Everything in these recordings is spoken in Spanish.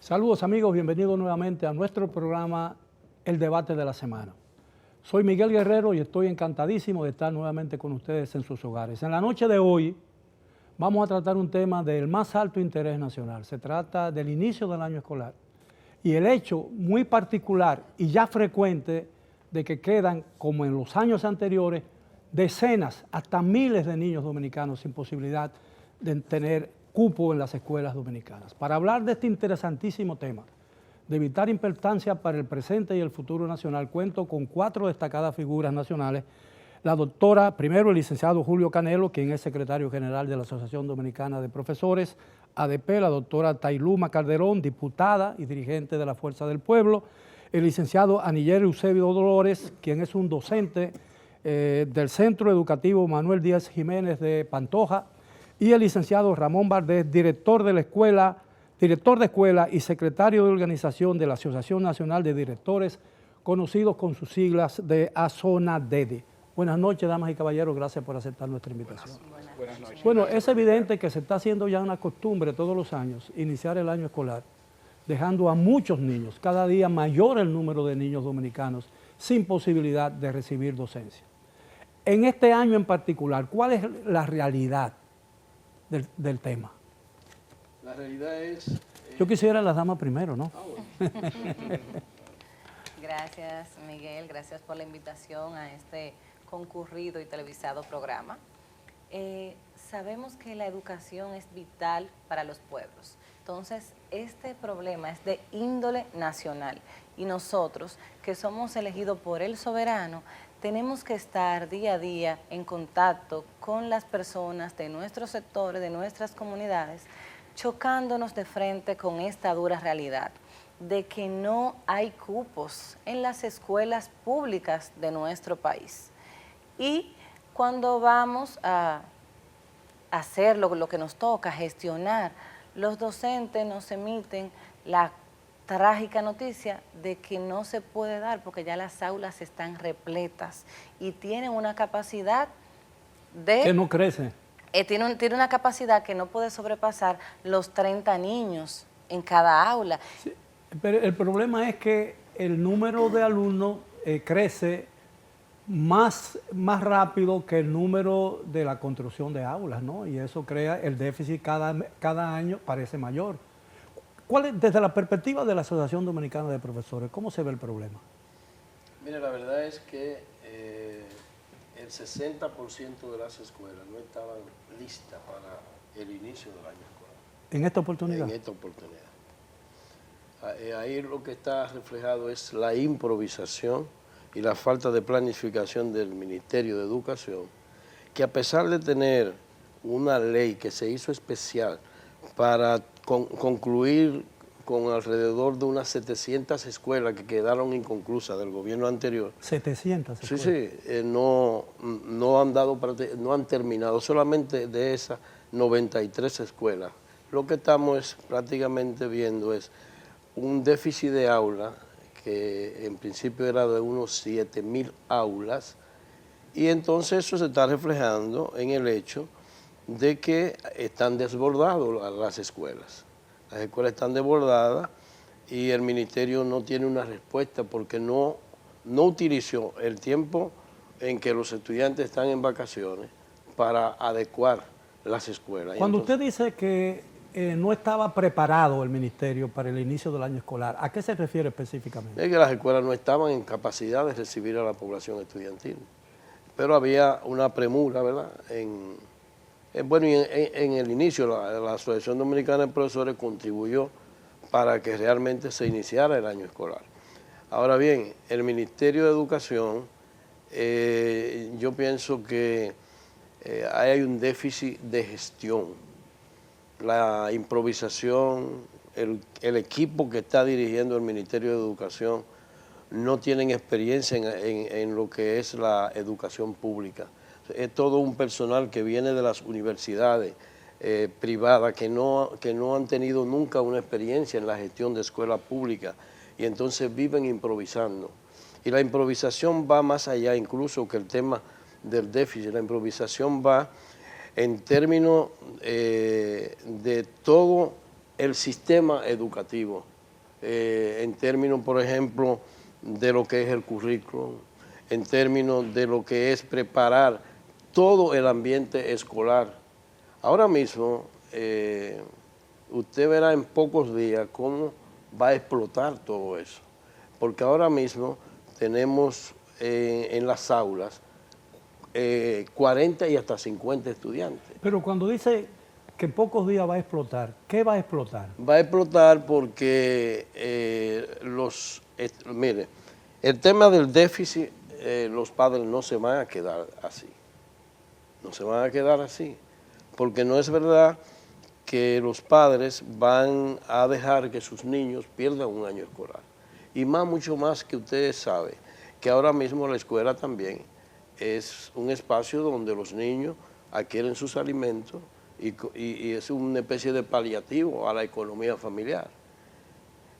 Saludos amigos, bienvenidos nuevamente a nuestro programa El Debate de la Semana. Soy Miguel Guerrero y estoy encantadísimo de estar nuevamente con ustedes en sus hogares. En la noche de hoy vamos a tratar un tema del más alto interés nacional. Se trata del inicio del año escolar y el hecho muy particular y ya frecuente de que quedan, como en los años anteriores, decenas, hasta miles de niños dominicanos sin posibilidad de tener cupo en las escuelas dominicanas. Para hablar de este interesantísimo tema, de vital importancia para el presente y el futuro nacional, cuento con 4 destacadas figuras nacionales. La doctora, primero el licenciado Julio Canelo, quien es secretario general de la Asociación Dominicana de Profesores, ADP, la doctora Tailuma Calderón, diputada y dirigente de la Fuerza del Pueblo, el licenciado Aniyer Eusebio Dolores, quien es un docente del Centro Educativo Manuel Díaz Jiménez de Pantoja, y el licenciado Ramón Valdés, director de escuela y secretario de organización de la Asociación Nacional de Directores, conocidos con sus siglas de ASONADEDE. Buenas noches, damas y caballeros, gracias por aceptar nuestra invitación. Buenas noches. Bueno, es evidente que se está haciendo ya una costumbre todos los años iniciar el año escolar, dejando a muchos niños, cada día mayor el número de niños dominicanos, sin posibilidad de recibir docencia. En este año en particular, ¿cuál es la realidad del tema? La realidad es... Yo quisiera las damas primero, ¿no? Bueno. Gracias, Miguel, gracias por la invitación a este concurrido y televisado programa. Sabemos que la educación es vital para los pueblos, entonces este problema es de índole nacional y nosotros, que somos elegidos por el soberano, tenemos que estar día a día en contacto con las personas de nuestros sectores, de nuestras comunidades, chocándonos de frente con esta dura realidad de que no hay cupos en las escuelas públicas de nuestro país. Y cuando vamos a hacer lo que nos toca, gestionar, los docentes nos emiten la trágica noticia de que no se puede dar porque ya las aulas están repletas y tienen una capacidad de... Que no crece. Tiene una capacidad que no puede sobrepasar los 30 niños en cada aula. Sí, pero el problema es que el número de alumnos crece más rápido que el número de la construcción de aulas, ¿no? Y eso crea el déficit cada año parece mayor. Desde la perspectiva de la Asociación Dominicana de Profesores, ¿cómo se ve el problema? Mira, la verdad es que el 60% de las escuelas no estaban listas para el inicio del año escolar. ¿En esta oportunidad? En esta oportunidad. Ahí lo que está reflejado es la improvisación y la falta de planificación del Ministerio de Educación, que a pesar de tener una ley que se hizo especial para concluir con alrededor de unas 700 escuelas que quedaron inconclusas del gobierno anterior. 700 escuelas. Sí, no han terminado, solamente de esas 93 escuelas. Lo que estamos prácticamente viendo es un déficit de aulas, que en principio era de unos 7.000 aulas, y entonces eso se está reflejando en el hecho de que están desbordadas las escuelas. Las escuelas están desbordadas y el ministerio no tiene una respuesta porque no utilizó el tiempo en que los estudiantes están en vacaciones para adecuar las escuelas. Cuando usted dice que no estaba preparado el ministerio para el inicio del año escolar, ¿a qué se refiere específicamente? Es que las escuelas no estaban en capacidad de recibir a la población estudiantil, pero había una premura, ¿verdad? En el inicio la Asociación Dominicana de Profesores contribuyó para que realmente se iniciara el año escolar. Ahora bien, el Ministerio de Educación, yo pienso que hay un déficit de gestión. La improvisación, el equipo que está dirigiendo el Ministerio de Educación no tienen experiencia en lo que es la educación pública. Es todo un personal que viene de las universidades privadas que no han tenido nunca una experiencia en la gestión de escuelas públicas y entonces viven improvisando. Y la improvisación va más allá incluso que el tema del déficit. La improvisación va en términos de todo el sistema educativo, en términos, por ejemplo, de lo que es el currículum, en términos de lo que es preparar todo el ambiente escolar. Ahora mismo, usted verá en pocos días cómo va a explotar todo eso, porque ahora mismo tenemos en las aulas 40 y hasta 50 estudiantes. Pero cuando dice que en pocos días va a explotar, ¿qué va a explotar? Va a explotar porque mire, el tema del déficit, los padres no se van a quedar así. No se van a quedar así, porque no es verdad que los padres van a dejar que sus niños pierdan un año escolar. Y mucho más que ustedes saben, que ahora mismo la escuela también es un espacio donde los niños adquieren sus alimentos y es una especie de paliativo a la economía familiar.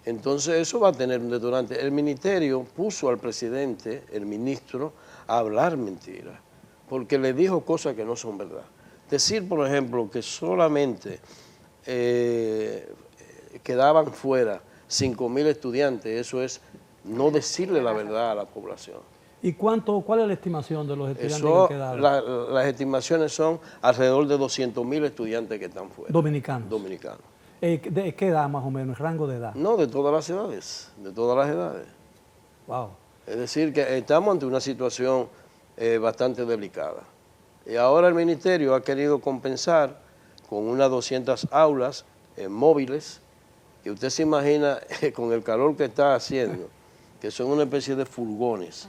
Entonces eso va a tener un detonante. El ministerio puso al presidente, el ministro, a hablar mentiras, porque le dijo cosas que no son verdad. Decir, por ejemplo, que solamente quedaban fuera 5.000 estudiantes, eso es no decirle la verdad a la población. ¿Y cuál es la estimación de los estudiantes que quedaron? Las estimaciones son alrededor de 200.000 estudiantes que están fuera. Dominicanos. Dominicanos. ¿De qué edad más o menos, el rango de edad? No, de todas las edades, de todas las edades. Wow. Es decir, que estamos ante una situación bastante delicada. Y ahora el ministerio ha querido compensar con unas 200 aulas móviles, que usted se imagina con el calor que está haciendo, que son una especie de furgones.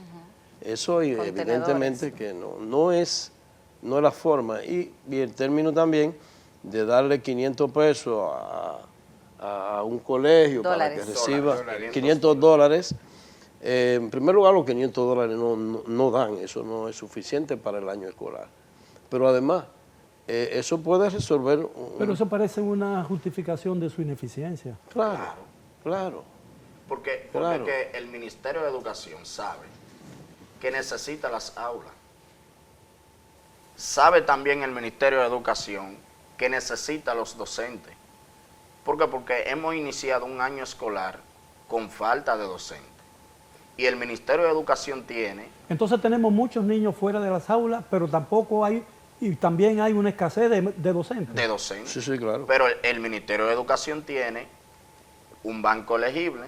Eso evidentemente que no es la forma. Y el término también de darle 500 pesos a un colegio para que reciba $500. En primer lugar, los $500 no dan, eso no es suficiente para el año escolar. Pero además, eso puede resolver... Pero eso parece una justificación de su ineficiencia. Claro. Porque que el Ministerio de Educación sabe que necesita las aulas. Sabe también el Ministerio de Educación que necesita los docentes. ¿Por qué? Porque hemos iniciado un año escolar con falta de docentes. Y el Ministerio de Educación tiene... Entonces tenemos muchos niños fuera de las aulas, pero tampoco hay, y también hay una escasez de docentes. De docentes. Sí, claro. Pero el Ministerio de Educación tiene un banco elegible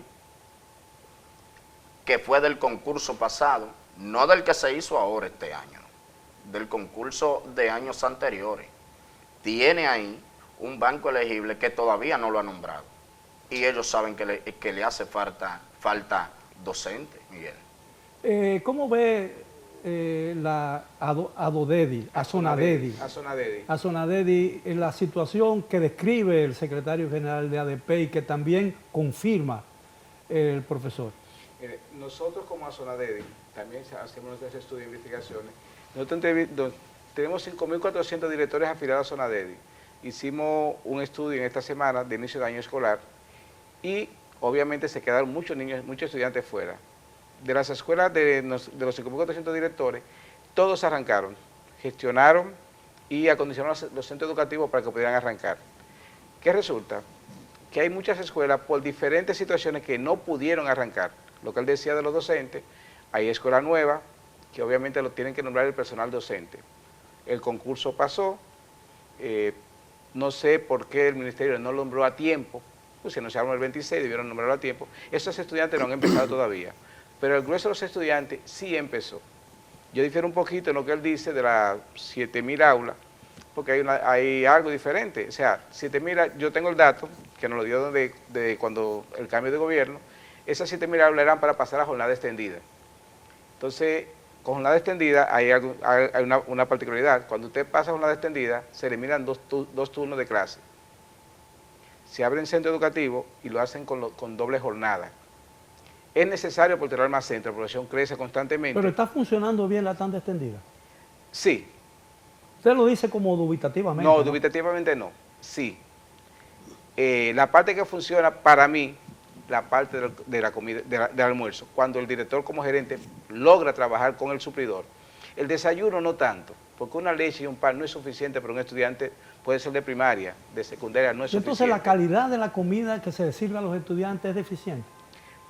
que fue del concurso pasado, no del que se hizo ahora este año, del concurso de años anteriores. Tiene ahí un banco elegible que todavía no lo ha nombrado. Y ellos saben que le hace falta docente, Miguel. ¿Cómo ve la Azonadedi en la situación que describe el secretario general de ADP y que también confirma el profesor? Nosotros como Azonadedi también hacemos nuestros estudios de investigaciones. Nosotros tenemos 5.400 directores afiliados a Azonadedi. Hicimos un estudio en esta semana de inicio de año escolar y obviamente se quedaron muchos niños, muchos estudiantes fuera. De las escuelas de los 5.400 directores, todos arrancaron, gestionaron y acondicionaron los centros educativos para que pudieran arrancar. ¿Qué resulta? Que hay muchas escuelas por diferentes situaciones que no pudieron arrancar. Lo que él decía de los docentes, hay escuelas nuevas que obviamente lo tienen que nombrar el personal docente. El concurso pasó, no sé por qué el ministerio no lo nombró a tiempo, pues se anunciaron el 26, debieron nombrarlo a tiempo. Esos estudiantes no han empezado todavía, pero el grueso de los estudiantes sí empezó. Yo difiero un poquito en lo que él dice de las 7.000 aulas, porque hay algo diferente. O sea, 7.000, yo tengo el dato, que nos lo dio de cuando el cambio de gobierno, esas 7.000 aulas eran para pasar a jornada extendida. Entonces, con jornada extendida hay una particularidad. Cuando usted pasa a jornada extendida, se eliminan dos turnos de clase. Se abren centros educativos y lo hacen con doble jornada. Es necesario por tener más centros, la población crece constantemente. ¿Pero está funcionando bien la tanda extendida? Sí. Usted lo dice como dubitativamente. No, dubitativamente no. Sí. La parte que funciona para mí, la parte de la comida, del almuerzo, cuando el director como gerente logra trabajar con el suplidor. El desayuno no tanto, porque una leche y un pan no es suficiente para un estudiante puede ser de primaria, de secundaria, no es suficiente. Entonces, ¿la calidad de la comida que se sirve a los estudiantes es deficiente?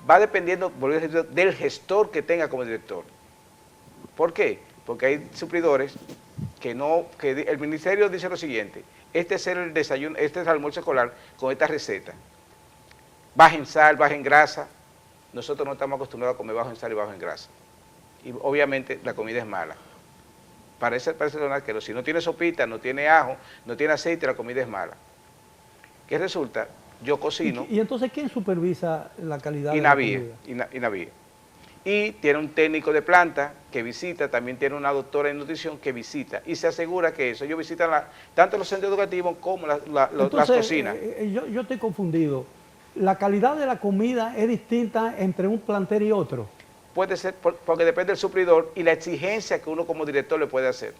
Va dependiendo, volví a decir, del gestor que tenga como director. ¿Por qué? Porque hay suplidores que el ministerio dice lo siguiente: este es el desayuno, este es el almuerzo escolar con esta receta. Baja en sal, baja en grasa. Nosotros no estamos acostumbrados a comer bajo en sal y bajo en grasa. Y obviamente la comida es mala. Parece que si no tiene sopita, no tiene ajo, no tiene aceite, la comida es mala. ¿Qué resulta? Yo cocino. ¿Y entonces quién supervisa la calidad de la comida? INAVIE. Y tiene un técnico de planta que visita, también tiene una doctora en nutrición que visita y se asegura que eso. Ellos visitan tanto los centros educativos como las cocinas. Yo estoy confundido. ¿La calidad de la comida es distinta entre un plantel y otro? Puede ser, porque depende del suplidor y la exigencia que uno como director le puede hacer.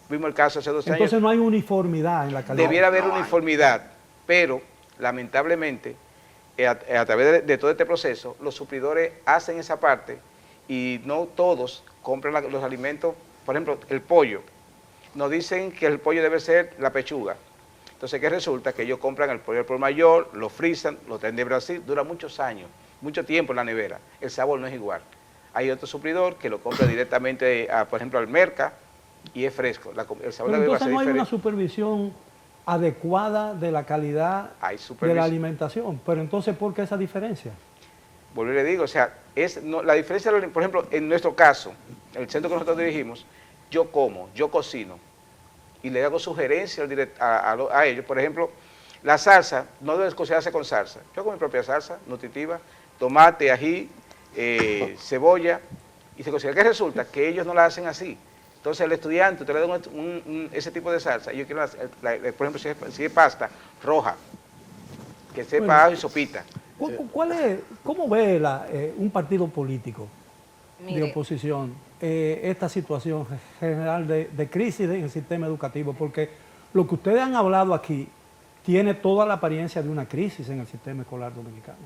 Vimos el caso hace 2 años. Entonces no hay uniformidad en la calidad. Debiera haber uniformidad, pero lamentablemente a través de todo este proceso, los suplidores hacen esa parte y no todos compran los alimentos. Por ejemplo, el pollo. Nos dicen que el pollo debe ser la pechuga. Entonces, ¿qué resulta? Que ellos compran el pollo al por mayor, lo frisan, lo traen de Brasil, dura muchos años, mucho tiempo en la nevera. El sabor no es igual. Hay otro suplidor que lo compra directamente, por ejemplo, al Merca y es fresco. El sabor Pero va a entonces ser no hay diferente. una supervisión adecuada de la calidad de la alimentación. Pero entonces, ¿por qué esa diferencia? Vuelvo y le digo, o sea, la diferencia, por ejemplo, en nuestro caso, en el centro que nosotros dirigimos, yo como, yo cocino y le hago sugerencias a ellos. Por ejemplo, la salsa no debe cocinarse con salsa. Yo hago mi propia salsa nutritiva, tomate, ají, cebolla, y se cocina. ¿Qué resulta? Que ellos no la hacen así. Entonces el estudiante, usted le da ese tipo de salsa, yo quiero, por ejemplo, si es pasta roja, que sepa ajo y sopita. ¿Cómo ve un partido político de oposición esta situación general de crisis en el sistema educativo? Porque lo que ustedes han hablado aquí tiene toda la apariencia de una crisis en el sistema escolar dominicano.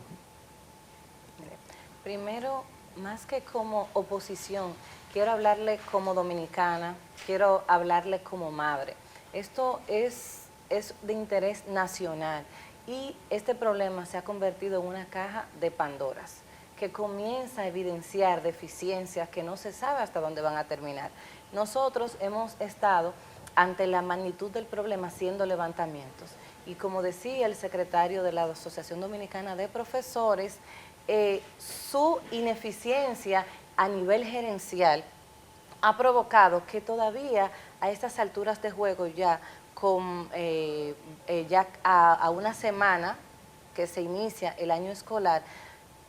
Primero, más que como oposición, quiero hablarle como dominicana, quiero hablarle como madre. Esto es de interés nacional y este problema se ha convertido en una caja de Pandoras que comienza a evidenciar deficiencias que no se sabe hasta dónde van a terminar. Nosotros hemos estado ante la magnitud del problema haciendo levantamientos y como decía el secretario de la Asociación Dominicana de Profesores, su ineficiencia a nivel gerencial ha provocado que todavía a estas alturas de juego ya a una semana que se inicia el año escolar,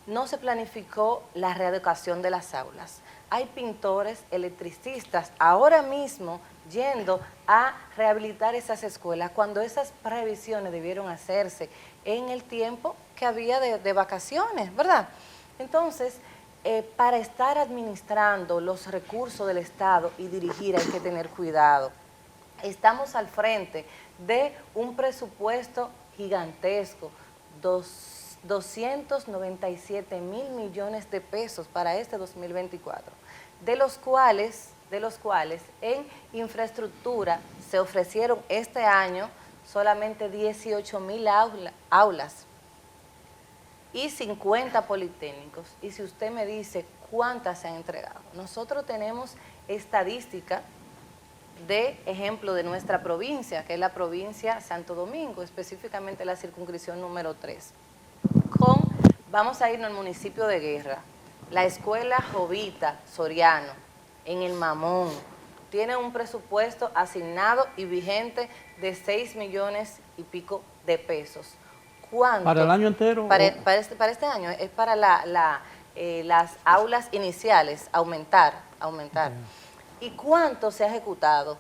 no se planificó la reeducación de las aulas. Hay pintores, electricistas, ahora mismo yendo a rehabilitar esas escuelas cuando esas previsiones debieron hacerse en el tiempo que había de vacaciones, ¿verdad? Entonces, para estar administrando los recursos del Estado y dirigir hay que tener cuidado. Estamos al frente de un presupuesto gigantesco, 297 mil millones de pesos para este 2024, de los cuales en infraestructura se ofrecieron este año solamente 18 mil aulas y 50 politécnicos. Y si usted me dice cuántas se han entregado, nosotros tenemos estadística de ejemplo de nuestra provincia, que es la provincia Santo Domingo, específicamente la circunscripción número 3. Vamos a irnos al municipio de Guerra, la escuela Jovita Soriano, en el Mamón, tiene un presupuesto asignado y vigente de 6 millones y pico de pesos. ¿Cuánto? ¿Para el año entero? Para este año, es para las aulas iniciales, aumentar. ¿Y cuánto se ha ejecutado?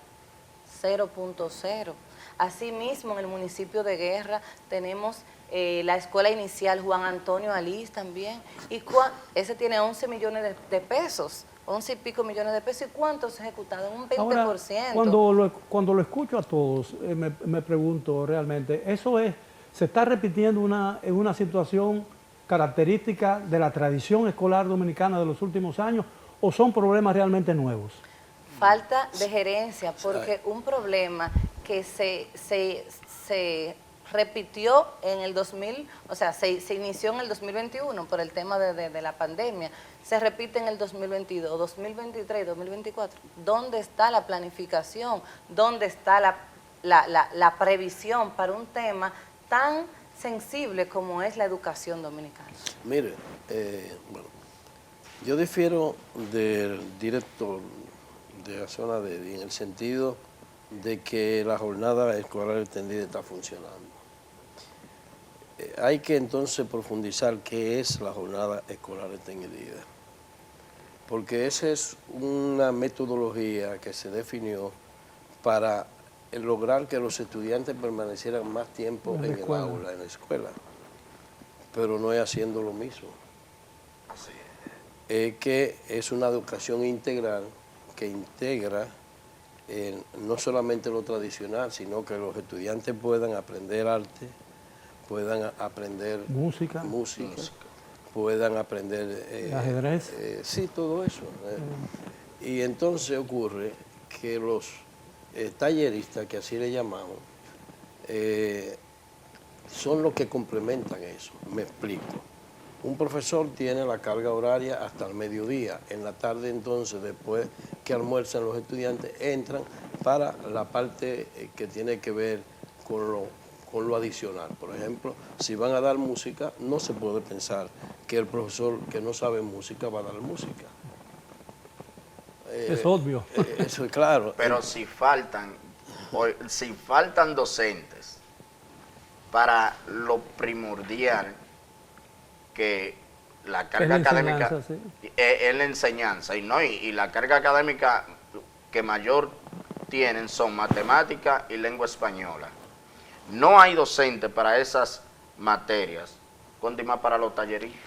0.0. Asimismo, en el municipio de Guerra tenemos la escuela inicial Juan Antonio Alís también. Y ese tiene 11 millones de pesos, 11 y pico millones de pesos. ¿Y cuánto se ha ejecutado? Un 20%. Ahora, cuando lo escucho a todos, me pregunto realmente, ¿se está repitiendo en una situación característica de la tradición escolar dominicana de los últimos años o son problemas realmente nuevos? Falta de gerencia, porque un problema que se repitió en el 2000, o sea, se inició en el 2021 por el tema de la pandemia, se repite en el 2022, 2023, 2024. ¿Dónde está la planificación? ¿Dónde está la previsión para un tema tan sensible como es la educación dominicana? Mire, bueno, yo difiero del director de la zona de en el sentido de que la jornada escolar extendida está funcionando. Hay que entonces profundizar qué es la jornada escolar extendida, porque esa es una metodología que se definió para lograr que los estudiantes permanecieran más tiempo en el aula, en la escuela, pero no es haciendo lo mismo. Es que es una educación integral que integra no solamente lo tradicional, sino que los estudiantes puedan aprender arte, puedan aprender música. Puedan aprender ajedrez. Sí, todo eso. Y entonces ocurre que los talleristas, que así le llamamos, son los que complementan eso. Me explico. Un profesor tiene la carga horaria hasta el mediodía. En la tarde, entonces, después que almuerzan los estudiantes, entran para la parte que tiene que ver con lo adicional. Por ejemplo, si van a dar música, no se puede pensar que el profesor que no sabe música va a dar música. Es obvio. Eso es claro. Pero si faltan docentes para lo primordial, que la carga académica es la enseñanza, y la carga académica que mayor tienen son matemáticas y lengua española. No hay docente para esas materias, cuánto más para los talleristas.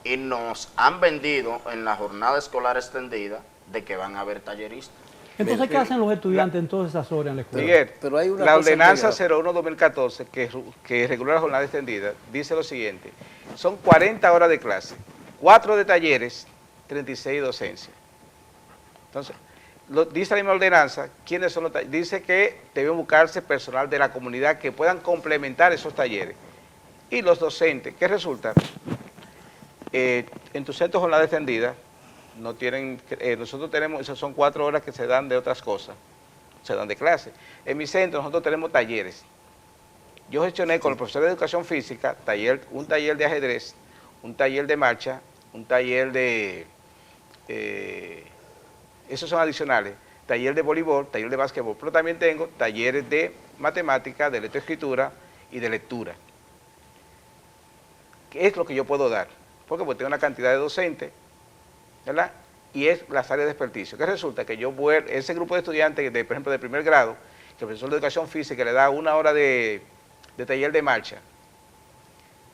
Y nos han vendido en la jornada escolar extendida de que van a haber talleristas. Entonces, ¿qué hacen los estudiantes en todas esas horas en la escuela? Miguel, pero hay una la cosa ordenanza 01-2014, que regula la jornada extendida, dice lo siguiente: son 40 horas de clase, 4 de talleres, 36 de docencia. Entonces, dice la misma ordenanza, ¿quiénes son los talleres? Dice que debe buscarse personal de la comunidad que puedan complementar esos talleres. Y los docentes, ¿qué resulta? En tu centro de jornada extendida, no tienen, nosotros tenemos, esas son 4 horas que se dan de otras cosas, se dan de clase. En mi centro nosotros tenemos talleres. Yo gestioné con los profesores de educación física un taller de ajedrez, un taller de marcha, un taller de, esos son adicionales, taller de voleibol, taller de básquetbol, pero también tengo talleres de matemática, de lectoescritura y de lectura. ¿Qué es lo que yo puedo dar? Porque pues tengo una cantidad de docentes, ¿verdad? Y es las áreas de experticio. ¿Qué resulta? Que ese grupo de estudiantes, por ejemplo, de primer grado, que el profesor de educación física le da 1 hora de taller de marcha,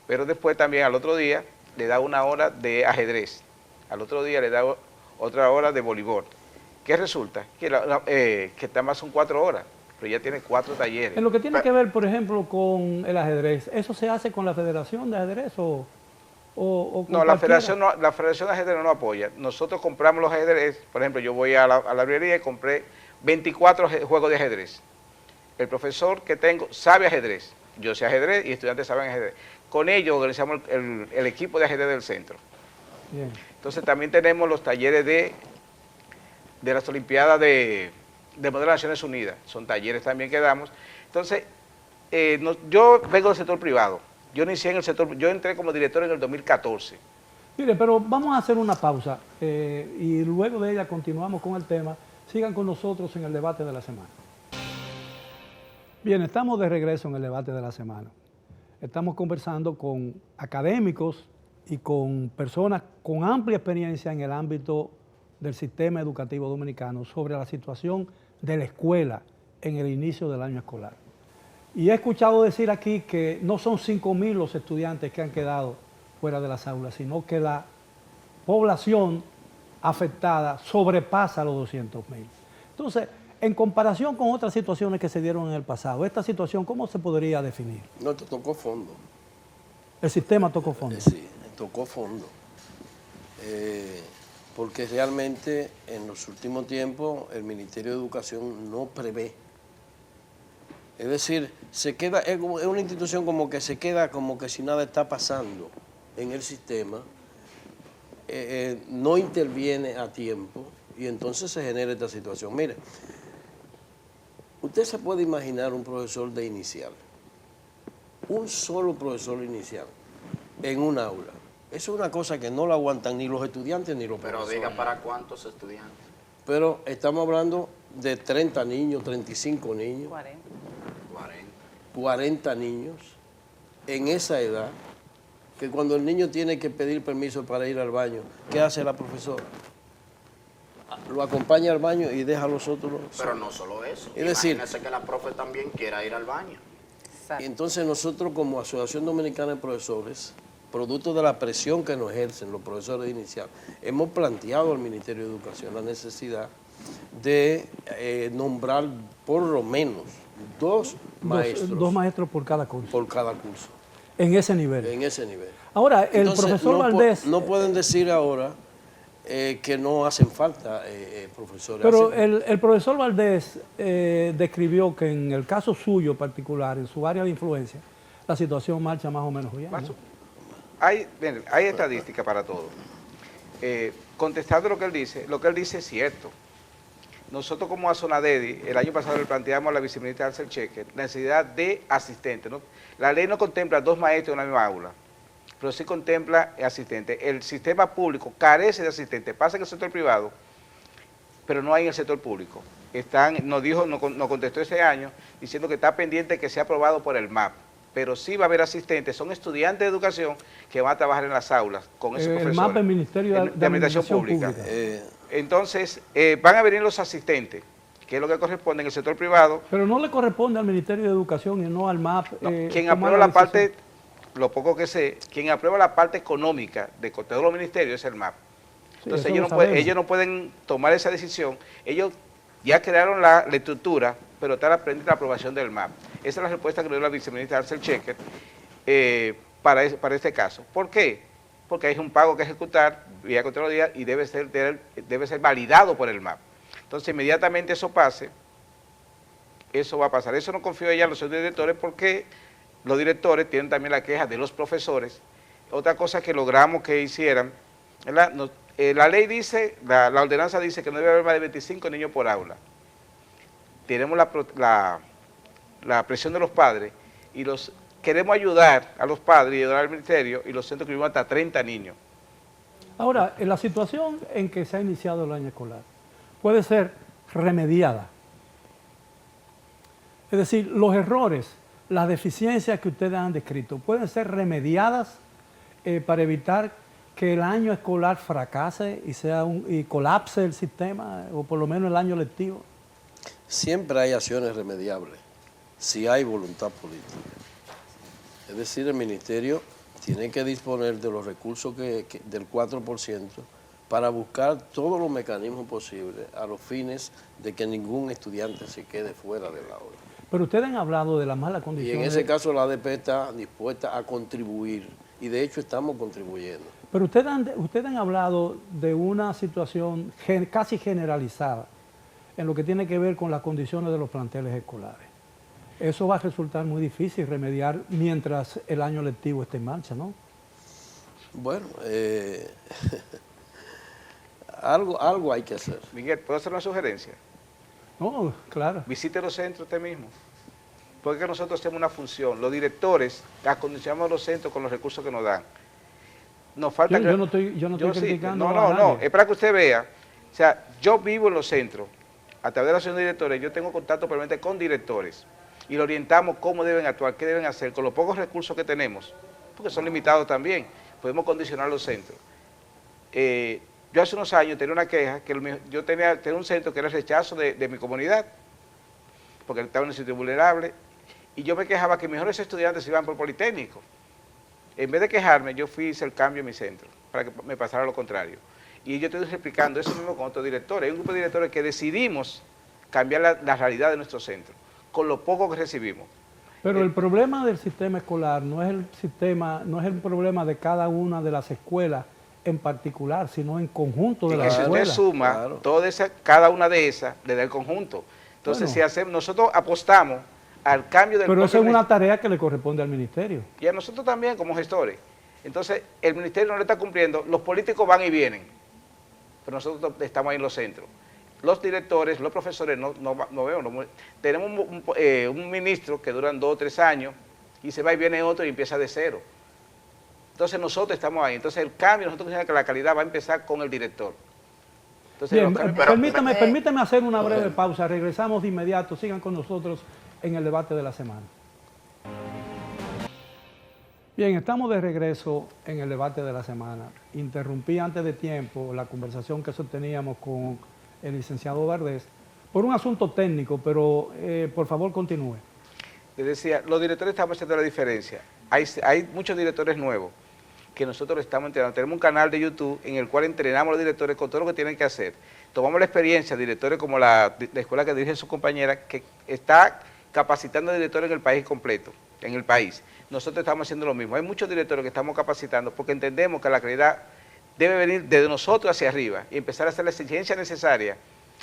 pero después también al otro día le da 1 hora de ajedrez, al otro día le da otra hora de voleibol. ¿Qué resulta? Que está más son 4 horas, pero ya tiene 4 talleres. En lo que tiene que ver, por ejemplo, con el ajedrez, ¿eso se hace con la Federación de Ajedrez o con no, la Federación de Ajedrez no apoya. Nosotros compramos los ajedrez, por ejemplo, yo voy a la librería y compré 24 juegos de ajedrez. El profesor que tengo sabe ajedrez, yo sé ajedrez y estudiantes saben ajedrez. Con ellos organizamos el equipo de ajedrez del centro. Bien. Entonces también tenemos los talleres de las Olimpiadas de Modelo de Naciones Unidas, son talleres también que damos. Entonces, yo vengo del sector privado. Yo inicié en el sector, yo entré como director en el 2014. Mire, pero vamos a hacer una pausa y luego de ella continuamos con el tema. Sigan con nosotros en el debate de la semana. Bien, estamos de regreso en el debate de la semana. Estamos conversando con académicos y con personas con amplia experiencia en el ámbito del sistema educativo dominicano sobre la situación de la escuela en el inicio del año escolar. Y he escuchado decir aquí que no son 5.000 los estudiantes que han quedado fuera de las aulas, sino que la población afectada sobrepasa los 200.000. Entonces, en comparación con otras situaciones que se dieron en el pasado, esta situación, ¿cómo se podría definir? No, te tocó fondo. El sistema tocó fondo. Sí, tocó fondo. Porque realmente en los últimos tiempos el Ministerio de Educación no prevé Es decir, es una institución como que se queda como que si nada está pasando en el sistema, no interviene a tiempo y entonces se genera esta situación. Mire, usted se puede imaginar un profesor de inicial, un solo profesor inicial en un aula. Eso es una cosa que no la aguantan ni los estudiantes ni los profesores. Pero diga para cuántos estudiantes. Pero estamos hablando de 30 niños, 35 niños, 40 niños en esa edad, que cuando el niño tiene que pedir permiso para ir al baño, ¿qué hace la profesora? Lo acompaña al baño y deja a los otros. Pero no solo eso. Es decir, imagínese que la profe también quiera ir al baño. Exacto. Y entonces nosotros como Asociación Dominicana de Profesores, producto de la presión que nos ejercen los profesores de inicial, hemos planteado al Ministerio de Educación la necesidad de nombrar por lo menos dos maestros por cada curso. por cada curso, En ese nivel. en ese nivel. Ahora, el Entonces, profesor Valdés... no pueden decir ahora que no hacen falta profesores. Pero el profesor Valdés describió que en el caso suyo particular, en su área de influencia, la situación marcha más o menos bien, ¿no? Hay estadística para todo. Contestando lo que él dice es cierto. Nosotros como Asonadedi, el año pasado le planteamos a la viceministra Arcel Cheque la necesidad de asistentes, ¿no? La ley no contempla 2 maestros en una misma aula, pero sí contempla asistentes. El sistema público carece de asistentes, pasa en el sector privado, pero no hay en el sector público. Nos contestó ese año diciendo que está pendiente que sea aprobado por el MAP, pero sí va a haber asistentes, son estudiantes de educación que van a trabajar en las aulas con esos profesores. El MAP del Ministerio de Administración Pública. Entonces, van a venir los asistentes, que es lo que corresponde en el sector privado. Pero no le corresponde al Ministerio de Educación y no al MAP. Quien aprueba la parte, lo poco que sé, quien aprueba la parte económica de todos los ministerios es el MAP. Entonces ellos no pueden tomar esa decisión. Ellos ya crearon la estructura, pero está pendiente la aprobación del MAP. Esa es la respuesta que le dio la viceministra Arcel Cheque para este caso. ¿Por qué? Porque hay un pago que ejecutar vía Contraloría y debe ser validado por el MAP. Entonces, inmediatamente eso pase, eso va a pasar. Eso no confío ya en los directores porque los directores tienen también la queja de los profesores. Otra cosa que logramos que hicieran, ¿verdad? La ley dice, la ordenanza dice que no debe haber más de 25 niños por aula. Tenemos la presión de los padres y queremos ayudar a los padres y ayudar al ministerio y los centros que viven hasta 30 niños. Ahora, en la situación en que se ha iniciado el año escolar puede ser remediada. Es decir, los errores, las deficiencias que ustedes han descrito pueden ser remediadas para evitar que el año escolar fracase y colapse el sistema, o por lo menos el año lectivo. Siempre hay acciones remediables, si hay voluntad política. Es decir, el ministerio tiene que disponer de los recursos del 4% para buscar todos los mecanismos posibles a los fines de que ningún estudiante se quede fuera del aula. Pero ustedes han hablado de las malas Y condiciones. en ese caso la ADP está dispuesta a contribuir y de hecho estamos contribuyendo. Pero ustedes han hablado de una situación casi generalizada en lo que tiene que ver con las condiciones de los planteles escolares. Eso va a resultar muy difícil remediar mientras el año lectivo esté en marcha, ¿no? Bueno, algo hay que hacer. Miguel, ¿puedo hacer una sugerencia? No, claro. Visite los centros usted mismo. Porque nosotros hacemos una función. Los directores acondicionamos los centros con los recursos que nos dan. Nos falta Yo no estoy criticando a nadie. No, es para que usted vea. O sea, yo vivo en los centros. A través de la asociación de directores, yo tengo contacto permanente con directores. Y le orientamos cómo deben actuar, qué deben hacer, con los pocos recursos que tenemos. Porque son limitados también. Podemos condicionar los centros. Yo hace unos años tenía una queja, que yo tenía un centro que era el rechazo de mi comunidad, porque estaba en un sitio vulnerable, y yo me quejaba que mejores estudiantes iban por Politécnico. En vez de quejarme, yo hice el cambio en mi centro, para que me pasara lo contrario. Y yo estoy replicando eso mismo con otros directores. Hay un grupo de directores que decidimos cambiar la realidad de nuestro centro, con lo poco que recibimos. Pero el problema del sistema escolar no es el problema de cada una de las escuelas en particular, sino en conjunto de las escuelas. Si usted suma cada una de esas, le da el conjunto. Entonces, nosotros apostamos al cambio del Pero esa propio es una tarea que le corresponde al ministerio. y a nosotros también como gestores. Entonces, el ministerio no lo está cumpliendo, los políticos van y vienen, pero nosotros estamos ahí en los centros. Los directores, los profesores no vemos. Tenemos un ministro que duran 2 o 3 años y se va y viene otro y empieza de cero. Entonces nosotros estamos ahí. Entonces el cambio, nosotros decimos que la calidad va a empezar con el director. Entonces, Bien, permítame hacer una breve Bueno. pausa. Regresamos de inmediato. Sigan con nosotros en el debate de la semana. Bien, estamos de regreso en el debate de la semana. Interrumpí antes de tiempo la conversación que sosteníamos con el licenciado Vardés por un asunto técnico, pero por favor continúe. les decía, los directores estamos haciendo la diferencia. Hay muchos directores nuevos que nosotros estamos entrenando. Tenemos un canal de YouTube en el cual entrenamos a los directores con todo lo que tienen que hacer. Tomamos la experiencia de directores como la escuela que dirige su compañera, que está capacitando a directores en el país completo, en el país. Nosotros estamos haciendo lo mismo. Hay muchos directores que estamos capacitando porque entendemos que la calidad debe venir desde nosotros hacia arriba y empezar a hacer la exigencia necesaria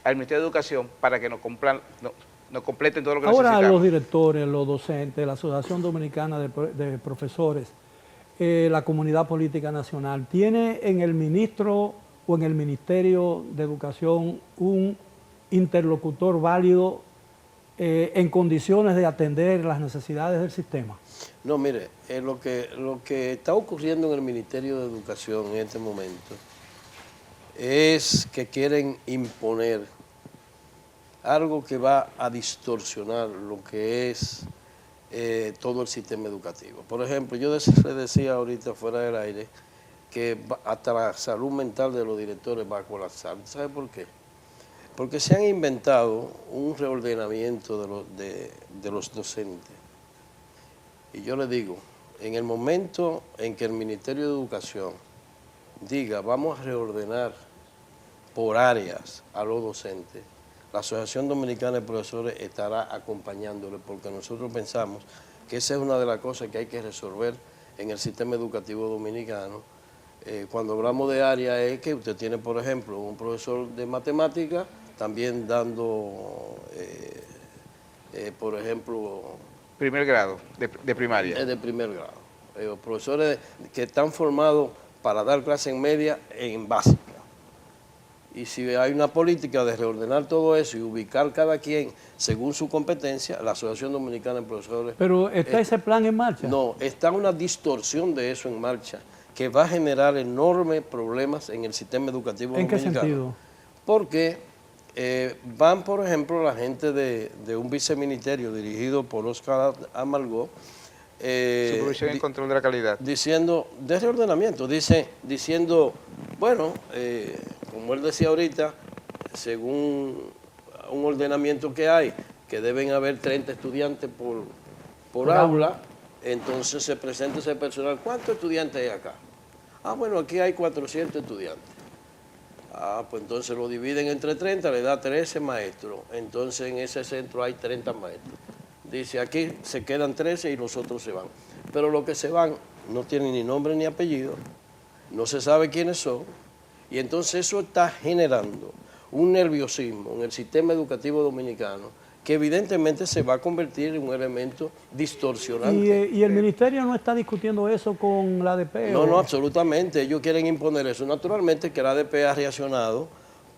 al Ministerio de Educación para que nos completen todo lo que Ahora necesitamos. los directores, los docentes, la Asociación Dominicana de Profesores, la comunidad política nacional, ¿tiene en el ministro o en el Ministerio de Educación un interlocutor válido en condiciones de atender las necesidades del sistema? No, mire, lo que está ocurriendo en el Ministerio de Educación en este momento es que quieren imponer algo que va a distorsionar lo que es todo el sistema educativo. Por ejemplo, yo les decía ahorita fuera del aire que hasta la salud mental de los directores va a colapsar. ¿Sabe por qué? Porque se han inventado un reordenamiento de los docentes. Y yo le digo, en el momento en que el Ministerio de Educación diga vamos a reordenar por áreas a los docentes, la Asociación Dominicana de Profesores estará acompañándole porque nosotros pensamos que esa es una de las cosas que hay que resolver en el sistema educativo dominicano. Cuando hablamos de área es que usted tiene, por ejemplo, un profesor de matemáticas también dando, por ejemplo, Primer grado de primaria. de primer grado. Profesores que están formados para dar clase en media en básica. Y si hay una política de reordenar todo eso y ubicar cada quien según su competencia, la Asociación Dominicana de Profesores... Pero ¿está ese plan en marcha? No, está una distorsión de eso en marcha que va a generar enormes problemas en el sistema educativo ¿En qué dominicano. sentido? Porque van, por ejemplo, la gente de un viceministerio dirigido por Oscar Amargó, Supervisión y control de la calidad. diciendo, de reordenamiento, diciendo, bueno, como él decía ahorita, según un ordenamiento que hay, que deben haber 30 estudiantes por aula, entonces se presenta ese personal. ¿Cuántos estudiantes hay acá? Ah, bueno, aquí hay 400 estudiantes. Ah, pues entonces lo dividen entre 30, le da 13 maestros. Entonces en ese centro hay 30 maestros. Dice, aquí se quedan 13 y los otros se van. Pero los que se van no tienen ni nombre ni apellido, no se sabe quiénes son. Y entonces eso está generando un nerviosismo en el sistema educativo dominicano que evidentemente se va a convertir en un elemento distorsionante. ¿Y el ministerio no está discutiendo eso con la ADP? No, no, absolutamente. Ellos quieren imponer eso. Naturalmente que la ADP ha reaccionado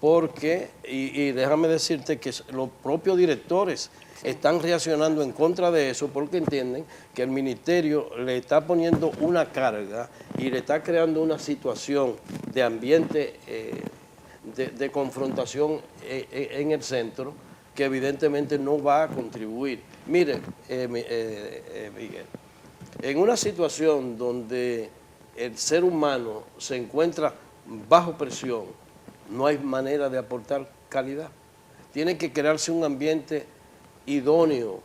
porque, y déjame decirte que los propios directores están reaccionando en contra de eso porque entienden que el ministerio le está poniendo una carga y le está creando una situación de ambiente de confrontación en el centro que evidentemente no va a contribuir. Mire, Miguel, en una situación donde el ser humano se encuentra bajo presión, no hay manera de aportar calidad. Tiene que crearse un ambiente idóneo,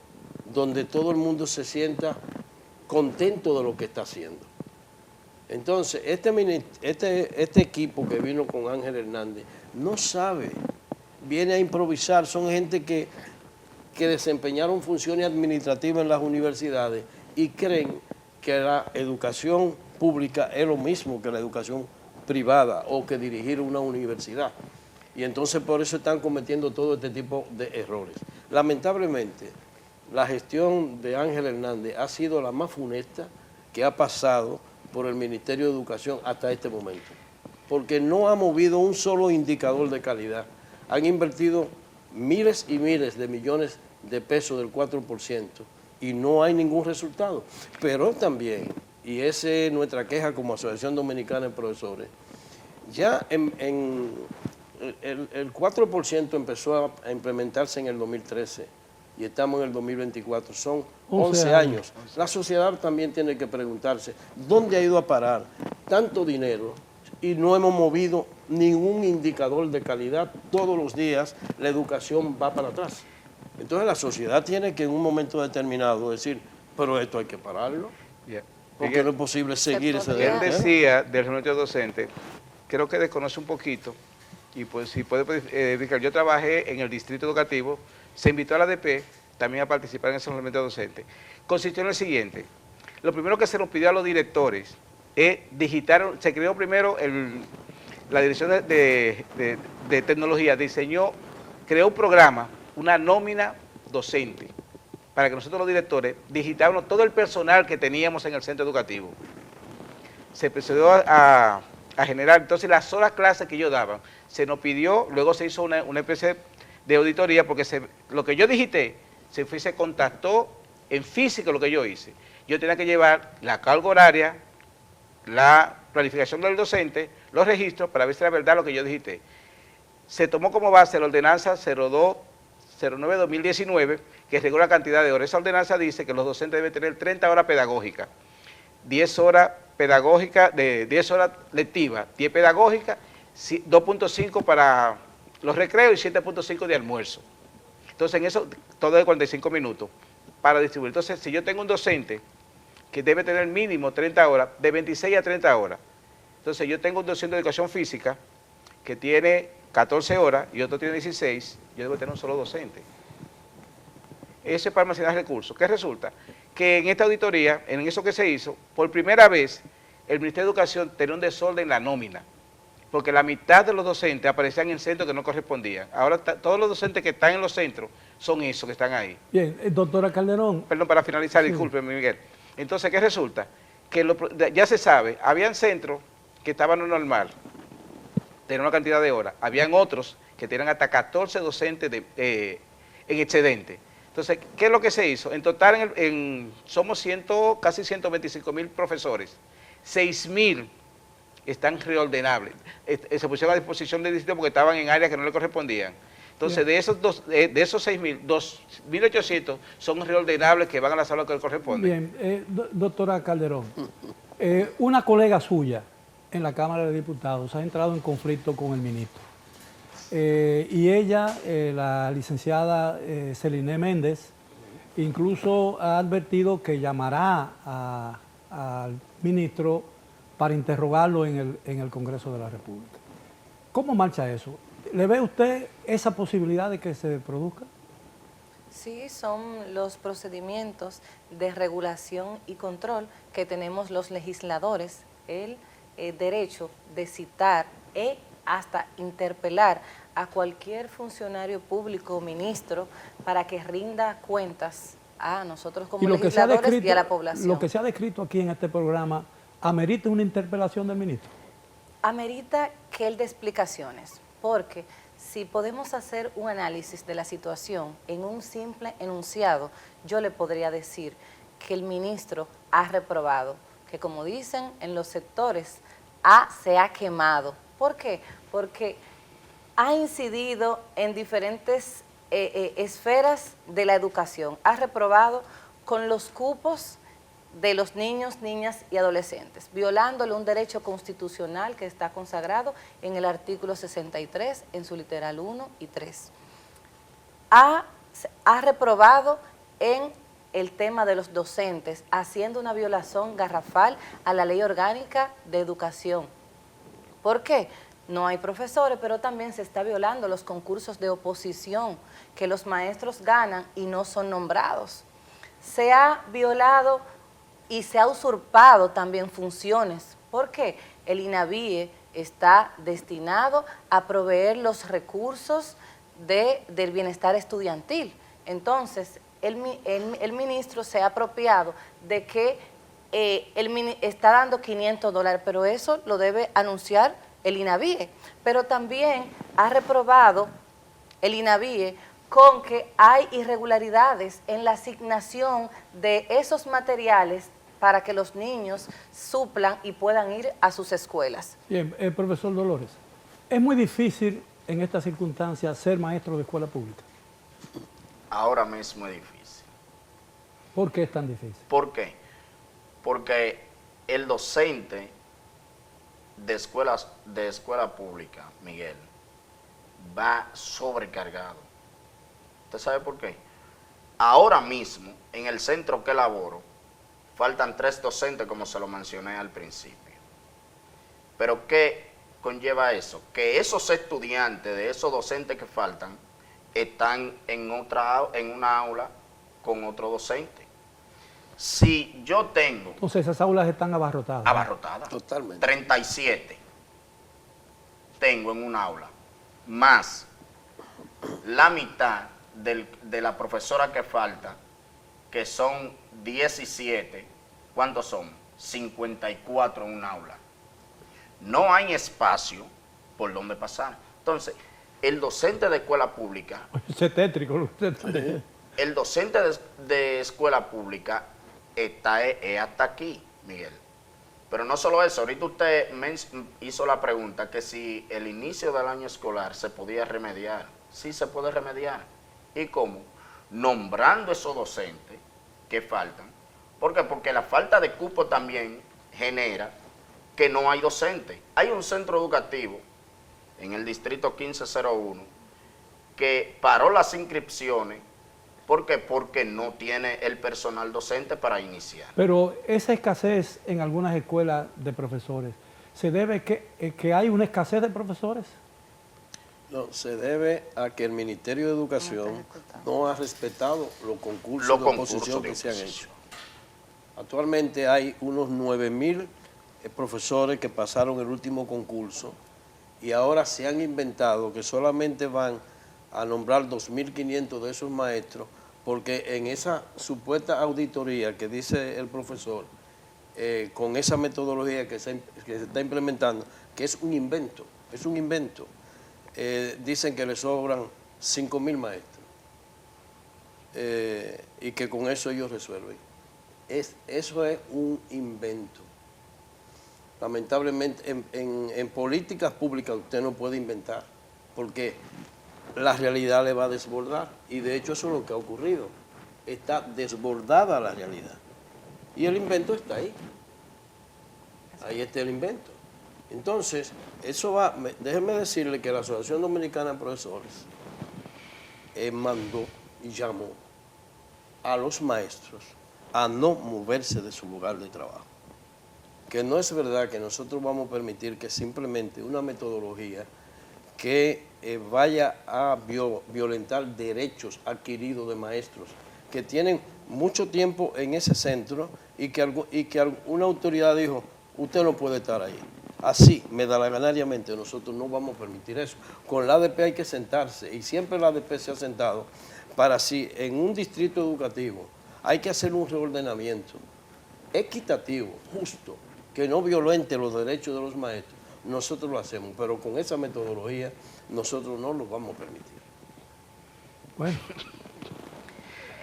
donde todo el mundo se sienta contento de lo que está haciendo. Entonces, este equipo que vino con Ángel Hernández no sabe, viene a improvisar, son gente que desempeñaron funciones administrativas en las universidades y creen que la educación pública es lo mismo que la educación privada o que dirigir una universidad. Y entonces por eso están cometiendo todo este tipo de errores. Lamentablemente, la gestión de Ángel Hernández ha sido la más funesta que ha pasado por el Ministerio de Educación hasta este momento, porque no ha movido un solo indicador de calidad. Han invertido miles y miles de millones de pesos del 4% y no hay ningún resultado. Pero también, y esa es nuestra queja como Asociación Dominicana de Profesores, ya el 4% empezó a implementarse en el 2013 y estamos en el 2024, son 11 años. La sociedad también tiene que preguntarse, ¿dónde ha ido a parar tanto dinero? Y no hemos movido ningún indicador de calidad. Todos los días la educación va para atrás. Entonces la sociedad tiene que en un momento determinado decir, pero esto hay que pararlo, porque no es posible seguir ese Él derrotero. decía del reunión docente, creo que desconoce un poquito, y pues si puede explicar, yo trabajé en el distrito educativo, se invitó a la ADP también a participar en ese reunión docente. Consistió en el siguiente, lo primero que se nos pidió a los directores es digitar, se creó primero la dirección de tecnología, creó un programa, una nómina docente, para que nosotros los directores digitáramos todo el personal que teníamos en el centro educativo. Se procedió a generar, entonces las solas clases que yo daba, se nos pidió, luego se hizo una especie de auditoría, porque lo que yo digité, se contactó en físico lo que yo hice. Yo tenía que llevar la carga horaria, la planificación del docente, los registros, para ver si era verdad lo que yo digité. Se tomó como base la ordenanza 09-2019, que regula la cantidad de horas. Esa ordenanza dice que los docentes deben tener 30 horas pedagógicas, 10 horas pedagógicas, de 10 horas lectivas, 10 pedagógicas, 2.5 para los recreos y 7.5 de almuerzo. Entonces, en eso, todo de 45 minutos para distribuir. Entonces, si yo tengo un docente que debe tener mínimo 30 horas, de 26 a 30 horas, entonces yo tengo un docente de educación física que tiene 14 horas y otro tiene 16, yo debo tener un solo docente. Eso es para almacenar recursos. ¿Qué resulta? Que en esta auditoría, en eso que se hizo, por primera vez, el Ministerio de Educación tenía un desorden en la nómina, porque la mitad de los docentes aparecían en centros que no correspondían. Ahora todos los docentes que están en los centros son esos que están ahí. Bien, doctora Calderón. Perdón, para finalizar, Sí. Discúlpeme, Miguel. Entonces, ¿qué resulta? Que ya se sabe, habían centros que estaban no normal, tenían una cantidad de horas, habían otros que tenían hasta 14 docentes en excedente. Entonces, ¿qué es lo que se hizo? En total, somos casi 125.000 profesores, 6.000 están reordenables, se pusieron a disposición del distrito porque estaban en áreas que no le correspondían. Entonces, de esos 6.000, 2.800 son reordenables que van a la sala que le corresponde. Bien, doctora Calderón, una colega suya en la Cámara de Diputados ha entrado en conflicto con el ministro. Y ella, la licenciada Celine Méndez, incluso ha advertido que llamará al ministro para interrogarlo en el Congreso de la República. ¿Cómo marcha eso? ¿Le ve usted esa posibilidad de que se produzca? Sí, son los procedimientos de regulación y control que tenemos los legisladores, el derecho de citar e hasta interpelar a cualquier funcionario público o ministro para que rinda cuentas a nosotros como legisladores y a la población. Lo que se ha descrito aquí en este programa, ¿amerita una interpelación del ministro? Amerita que él dé explicaciones, porque si podemos hacer un análisis de la situación en un simple enunciado, yo le podría decir que el ministro ha reprobado, que como dicen en los sectores, se ha quemado. ¿Por qué? Porque ha incidido en diferentes esferas de la educación, ha reprobado con los cupos de los niños, niñas y adolescentes, violándole un derecho constitucional que está consagrado en el artículo 63, en su literal 1 y 3. Ha reprobado en el tema de los docentes, haciendo una violación garrafal a la Ley Orgánica de Educación. ¿Por qué? No hay profesores, pero también se está violando los concursos de oposición que los maestros ganan y no son nombrados. Se ha violado y se ha usurpado también funciones. ¿Por qué? El INAVIE está destinado a proveer los recursos del bienestar estudiantil. Entonces, el ministro se ha apropiado de que está dando $500, pero eso lo debe anunciar el INAVIE. Pero también ha reprobado el INAVIE con que hay irregularidades en la asignación de esos materiales para que los niños suplan y puedan ir a sus escuelas. Bien, profesor Dolores, es muy difícil en estas circunstancias ser maestro de escuela pública. Ahora mismo es difícil. ¿Por qué es tan difícil? ¿Por qué? Porque el docente de escuela pública, Miguel, va sobrecargado. ¿Usted sabe por qué? Ahora mismo, en el centro que laboro, faltan 3 docentes, como se lo mencioné al principio. Pero ¿qué conlleva eso? Que esos estudiantes de esos docentes que faltan están en una aula con otro docente. Si yo tengo... Entonces esas aulas están abarrotadas. Abarrotadas. Totalmente. 37 tengo en un aula, más la mitad de la profesora que falta, que son 17, ¿cuántos son? 54 en un aula. No hay espacio por donde pasar. Entonces, el docente de escuela pública... Ese tétrico. El docente de escuela pública está hasta aquí, Miguel. Pero no solo eso, ahorita usted me hizo la pregunta que si el inicio del año escolar se podía remediar. Sí se puede remediar. ¿Y cómo? Nombrando esos docentes que faltan. ¿Por qué? Porque la falta de cupo también genera que no hay docentes. Hay un centro educativo en el distrito 1501 que paró las inscripciones. ¿Por qué? Porque no tiene el personal docente para iniciar. Pero esa escasez en algunas escuelas de profesores, ¿se debe que hay una escasez de profesores? No, se debe a que el Ministerio de Educación no ha respetado los concursos de oposición que se han hecho. Actualmente hay unos 9.000 profesores que pasaron el último concurso y ahora se han inventado que solamente van a nombrar 2.500 de esos maestros, porque en esa supuesta auditoría que dice el profesor, con esa metodología que se está implementando, que es un invento, dicen que le sobran 5.000 maestros y que con eso ellos resuelven. Eso es un invento. Lamentablemente en políticas públicas usted no puede inventar, porque la realidad le va a desbordar, y de hecho eso es lo que ha ocurrido. Está desbordada la realidad. Y el invento está ahí. Ahí está el invento. Entonces, eso va, déjenme decirle que la Asociación Dominicana de Profesores mandó y llamó a los maestros a no moverse de su lugar de trabajo. Que no es verdad que nosotros vamos a permitir que simplemente una metodología que vaya a violentar derechos adquiridos de maestros que tienen mucho tiempo en ese centro y que una autoridad dijo, usted no puede estar ahí. Así, medalaganariamente, nosotros no vamos a permitir eso. Con la ADP hay que sentarse, y siempre la ADP se ha sentado para si en un distrito educativo hay que hacer un reordenamiento equitativo, justo, que no violente los derechos de los maestros. Nosotros lo hacemos, pero con esa metodología nosotros no lo vamos a permitir. Bueno.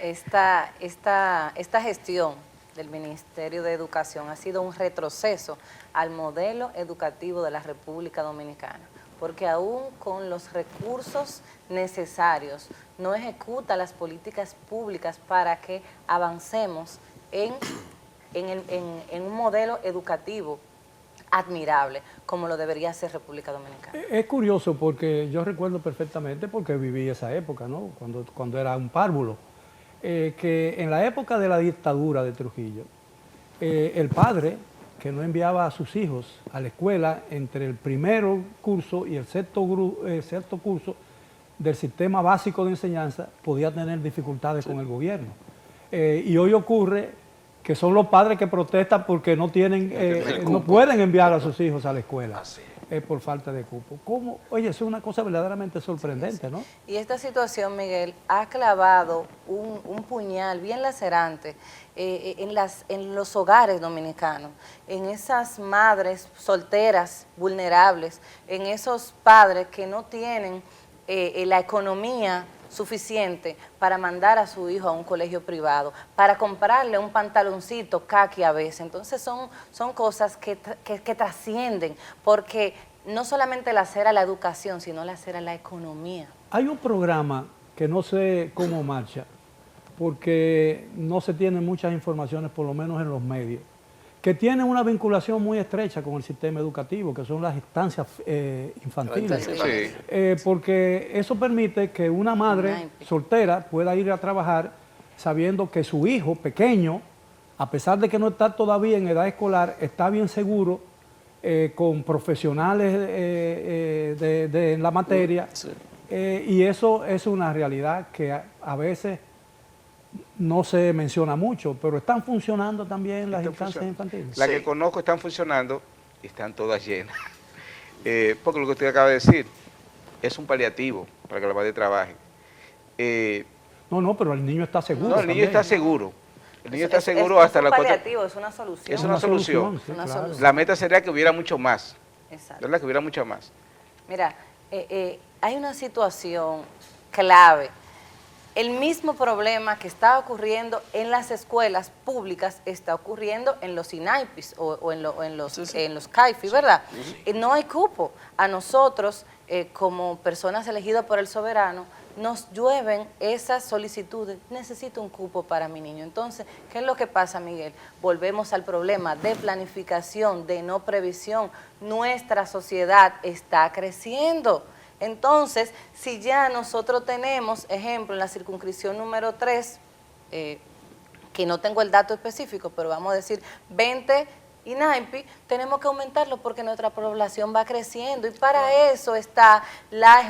Esta gestión del Ministerio de Educación ha sido un retroceso al modelo educativo de la República Dominicana, porque aún con los recursos necesarios no ejecuta las políticas públicas para que avancemos en un modelo educativo admirable, como lo debería hacer República Dominicana. Es curioso porque yo recuerdo perfectamente, porque viví esa época, ¿no? Cuando era un párvulo, que en la época de la dictadura de Trujillo, el padre que no enviaba a sus hijos a la escuela entre el primero curso y el sexto curso del sistema básico de enseñanza podía tener dificultades con el gobierno. Y hoy ocurre que son los padres que protestan porque no pueden enviar a sus hijos a la escuela. es por falta de cupo. ¿Cómo? Oye, eso es una cosa verdaderamente sorprendente, ¿no? Y esta situación, Miguel, ha clavado un puñal bien lacerante en los hogares dominicanos, en esas madres solteras, vulnerables, en esos padres que no tienen la economía suficiente para mandar a su hijo a un colegio privado, para comprarle un pantaloncito caqui a veces. Entonces son cosas que trascienden, porque no solamente lacera la educación, sino lacera la economía. Hay un programa que no sé cómo marcha, porque no se tienen muchas informaciones, por lo menos en los medios, que tiene una vinculación muy estrecha con el sistema educativo, que son las estancias infantiles. Sí. Porque eso permite que una madre soltera pueda ir a trabajar sabiendo que su hijo pequeño, a pesar de que no está todavía en edad escolar, está bien seguro con profesionales de la materia. Sí. Y eso es una realidad que a veces no se menciona mucho, pero están funcionando también las instancias infantiles. Las que conozco están funcionando y están todas llenas. Porque lo que usted acaba de decir es un paliativo para que la madre trabaje. No, pero el niño está seguro. No, el niño también. está seguro. El niño está seguro hasta la Es un paliativo, es una solución. Es una solución. Sí, Una claro. solución. La meta sería que hubiera mucho más. Exacto. ¿Verdad? Que hubiera mucho más. Mira, hay una situación clave. El mismo problema que está ocurriendo en las escuelas públicas está ocurriendo en los INAIPIs o en los CAIFI, ¿verdad? No hay cupo. A nosotros, como personas elegidas por el soberano, nos llueven esas solicitudes. Necesito un cupo para mi niño. Entonces, ¿qué es lo que pasa, Miguel? Volvemos al problema de planificación, de no previsión. Nuestra sociedad está creciendo. Entonces, si ya nosotros tenemos, ejemplo, en la circunscripción número 3, que no tengo el dato específico, pero vamos a decir 20 INAIPI, tenemos que aumentarlo porque nuestra población va creciendo y para eso está la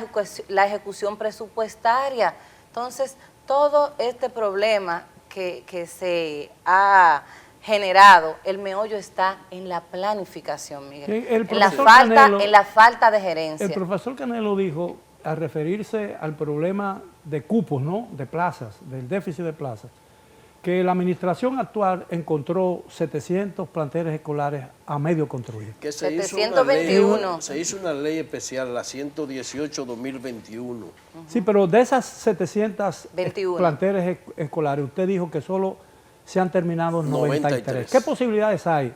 ejecución presupuestaria. Entonces, todo este problema que se ha generado, el meollo está en la planificación, Miguel, en la falta de gerencia. El profesor Canelo dijo, al referirse al problema de cupos, ¿no?, de plazas, del déficit de plazas, que la administración actual encontró 700 planteles escolares a medio construir. Que se 721. hizo una ley especial, la 118-2021. Sí, pero de esas 700 21. planteles escolares, usted dijo que solo se han terminado 93. 93. ¿Qué posibilidades hay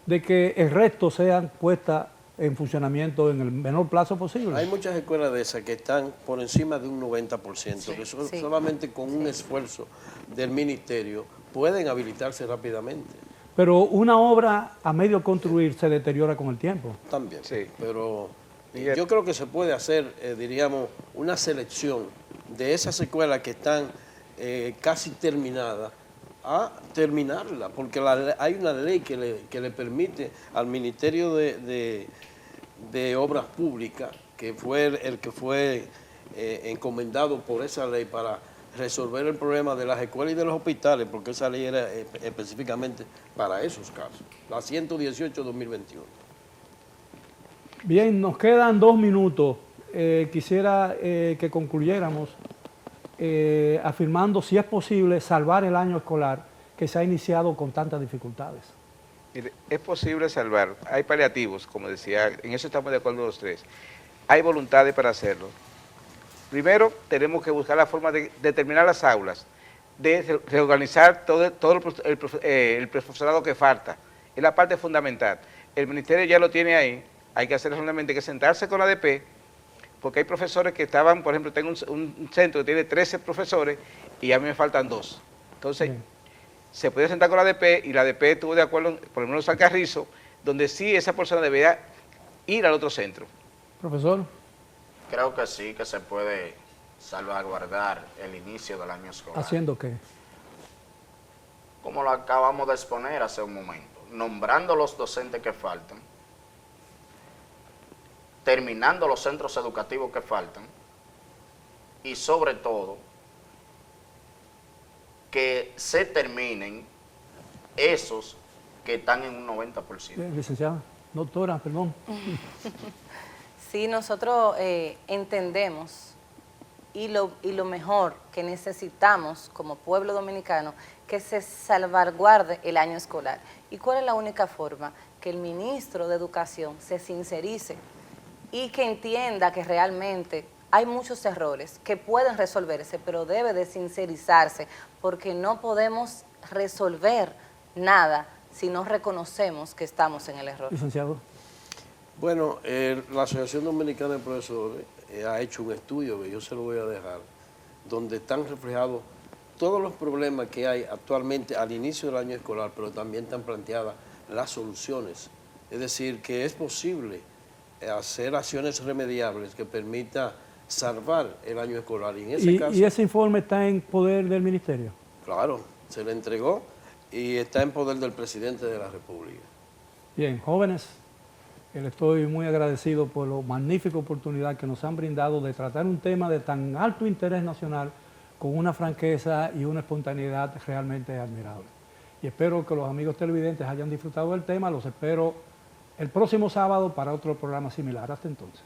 de que el resto sean puestas en funcionamiento en el menor plazo posible? Hay muchas escuelas de esas que están por encima de un 90%, que solamente con un esfuerzo del ministerio pueden habilitarse rápidamente. Pero una obra a medio construir se deteriora con el tiempo. También, Sí. pero yo creo que se puede hacer, diríamos, una selección de esas escuelas que están casi terminadas, a terminarla, porque hay una ley que le permite al Ministerio de Obras Públicas, que fue el que fue encomendado por esa ley para resolver el problema de las escuelas y de los hospitales, porque esa ley era específicamente para esos casos, la 118-2021. Bien, nos quedan 2 minutos. Quisiera que concluyéramos afirmando si es posible salvar el año escolar que se ha iniciado con tantas dificultades. Mire, es posible salvar. Hay paliativos, como decía, en eso estamos de acuerdo los tres. Hay voluntades para hacerlo. Primero, tenemos que buscar la forma de terminar las aulas, de reorganizar todo el profesorado que falta. Es la parte fundamental. El ministerio ya lo tiene ahí. Hay que hacer solamente que sentarse con la ADP, porque hay profesores que estaban, por ejemplo, tengo un centro que tiene 13 profesores y a mí me faltan 2. Entonces, se puede sentar con la ADP y la ADP estuvo de acuerdo, por lo menos al Carrizo, donde sí esa persona debería ir al otro centro. Profesor. Creo que sí, que se puede salvaguardar el inicio del año escolar. ¿Haciendo qué? Como lo acabamos de exponer hace un momento, nombrando los docentes que faltan, terminando los centros educativos que faltan y sobre todo que se terminen esos que están en un 90%. Licenciado. Doctora, perdón. Sí, nosotros entendemos y lo mejor que necesitamos como pueblo dominicano, que se salvaguarde el año escolar. ¿Y cuál es la única forma? Que el ministro de Educación se sincerice y que entienda que realmente hay muchos errores que pueden resolverse, pero debe de sincerizarse, porque no podemos resolver nada si no reconocemos que estamos en el error. Licenciado. Bueno, la Asociación Dominicana de Profesores ha hecho un estudio que yo se lo voy a dejar, donde están reflejados todos los problemas que hay actualmente al inicio del año escolar, pero también están planteadas las soluciones. Es decir, que es posible hacer acciones remediables que permita salvar el año escolar. Y en ese caso, ¿Y ese informe está en poder del ministerio? claro, se le entregó y está en poder del presidente de la República. Bien, jóvenes, le estoy muy agradecido por la magnífica oportunidad que nos han brindado de tratar un tema de tan alto interés nacional con una franqueza y una espontaneidad realmente admirable. Y espero que los amigos televidentes hayan disfrutado del tema. Los espero el próximo sábado para otro programa similar. Hasta entonces.